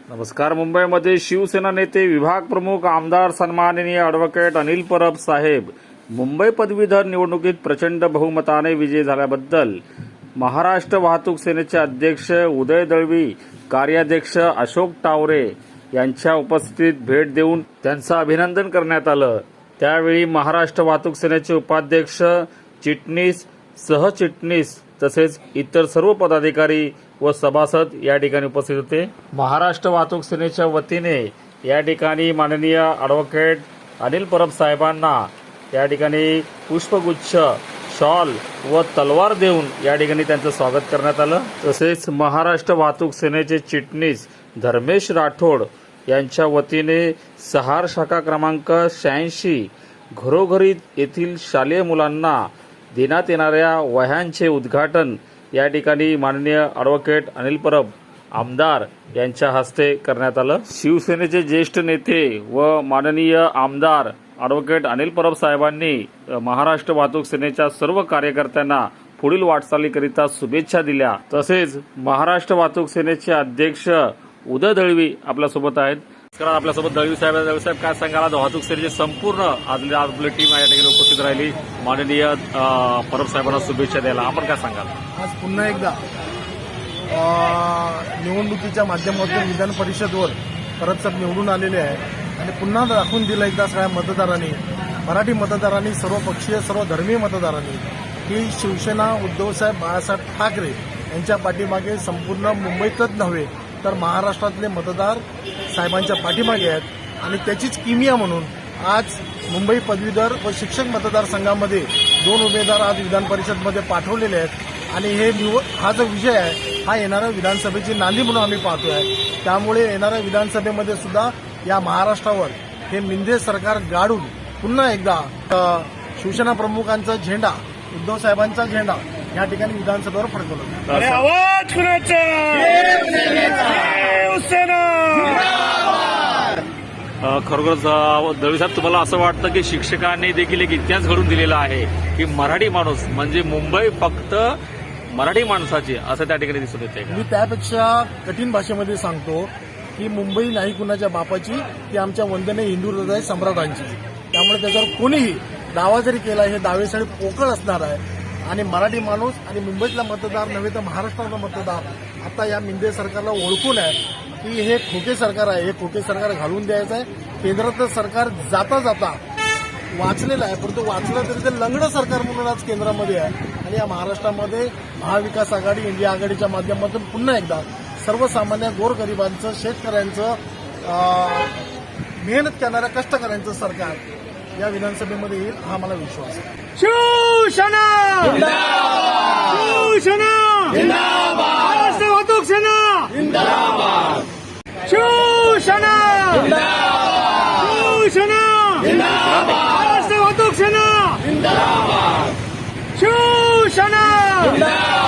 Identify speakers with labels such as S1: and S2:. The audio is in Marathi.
S1: नमस्कार. मुंबईमध्ये शिवसेना नेते, विभाग प्रमुख, आमदार सन्माननीय ॲडव्होकेट अनिल परब साहेब मुंबई पदवीधर निवडणुकीत प्रचंड बहुमताने विजयी झाल्याबद्दल महाराष्ट्र वाहतूक सेनेचे अध्यक्ष उदय दळवी, कार्याध्यक्ष अशोक टावरे यांच्या उपस्थितीत भेट देऊन त्यांचं अभिनंदन करण्यात आलं. त्यावेळी महाराष्ट्र वाहतूक सेनेचे उपाध्यक्ष, चिटणीस, सहचिटणीस तसेच इतर सर्व पदाधिकारी व सभासद या ठिकाणी उपस्थित होते. महाराष्ट्र वाहतूक सेनेच्या वतीने या ठिकाणी माननीय ॲडव्होकेट अनिल परब साहेबांना या ठिकाणी पुष्पगुच्छ, शॉल व तलवार देऊन या ठिकाणी त्यांचं स्वागत करण्यात आलं. तसेच महाराष्ट्र वाहतूक सेनेचे चिटणीस धर्मेश राठोड यांच्या वतीने सहार शाखा क्रमांक 86 घरोघरी येथील शालेय मुलांना देण्यात येणाऱ्या वह्यांचे उद्घाटन या ठिकाणी माननीय ॲडव्होकेट अनिल परब आमदार यांच्या हस्ते करण्यात आलं. शिवसेनेचे ज्येष्ठ नेते व माननीय आमदार ॲडव्होकेट अनिल परब साहेबांनी महाराष्ट्र वाहतूक सेनेच्या सर्व कार्यकर्त्यांना पुढील वाटचालीकरिता शुभेच्छा दिल्या. तसेच महाराष्ट्र वाहतूक सेनेचे अध्यक्ष उदय दळवी आपल्यासोबत आहेत. आपल्यासोबत दळवी साहेब काय सांगाल? वाहतूक सेनेची संपूर्ण आपली टीम या ठिकाणी उपस्थित राहिली माननीय परब साहेबांना शुभेच्छा द्यायला. आपण काय सांगाल?
S2: आज पुन्हा एकदा निवडणुकीच्या माध्यमातून विधान परिषदवर परब साहेब निवडून आलेले आहे आणि पुन्हा दाखवून दिलं एकदा सगळ्या मतदारांनी, मराठी मतदारांनी, सर्व पक्षीय, सर्व धर्मीय मतदारांनी की शिवसेना, उद्धवसाहेब बाळासाहेब ठाकरे यांच्या पाठीमागे संपूर्ण मुंबईतच नव्हे तर महाराष्ट्रातले मतदार साहेबांच्या पाठीमागे आहेत. आणि त्याचीच किमिया म्हणून आज मुंबई पदवीधर व शिक्षक मतदारसंघामध्ये 2 उमेदवार आज विधान परिषदमध्ये पाठवलेले आहेत. आणि हा जो विजय आहे हा येणाऱ्या विधानसभेची नांदी म्हणून आम्ही पाहतोय. त्यामुळे येणाऱ्या विधानसभेमध्ये सुद्धा या महाराष्ट्रावर हे मिंदे सरकार गाडून पुन्हा एकदा शिवसेना प्रमुखांचा झेंडा, उद्धव साहेबांचा झेंडा या ठिकाणी विधानसभेवर फडकवला.
S1: खरोखरच दळवी साहेब, तुम्हाला असं वाटतं की शिक्षकांनी देखील एक इतिहास घडून दिलेला आहे की मराठी माणूस म्हणजे मुंबई फक्त मराठी माणसाची, असं त्या ठिकाणी दिसून येते?
S2: मी त्यापेक्षा कठीण भाषेमध्ये सांगतो की मुंबई नाही कुणाच्या बापाची, ती आमच्या वंदनीय हिंदू हृदय सम्राटांची. त्यामुळे त्याच्यावर कोणीही दावा जरी केला हे दावे सगळे पोकळ असणार आहे. आणि मराठी माणूस आणि मुंबईतला मतदार नव्हे तर महाराष्ट्रातला मतदार आता या मिंदे सरकारला ओळखून आहे की हे खोके सरकार आहे, हे खोके सरकार घालून द्यायचं आहे. केंद्रातलं सरकार जाता जाता वाचलेलं आहे, परंतु वाचलं तरी ते लंगडं सरकार म्हणून आज केंद्रामध्ये आहे. आणि या महाराष्ट्रामध्ये महाविकास आघाडी, इंडिया आघाडीच्या माध्यमातून पुन्हा एकदा सर्वसामान्य गोरगरिबांचं, शेतकऱ्यांचं, मेहनत करणाऱ्या कष्टकऱ्यांचं सरकार या विधानसभेमध्ये येईल हा मला विश्वास आहे.
S3: शिवसेना जिंदाबाद, शिवसेना जिंदाबाद, महाराष्ट्र वाहतूक सेना जिंदाबाद, शिवसेना जिंदाबाद, शिवसेना जिंदाबाद, महाराष्ट्र वाहतूक सेना जिंदाबाद, शिवसेना जिंदाबाद.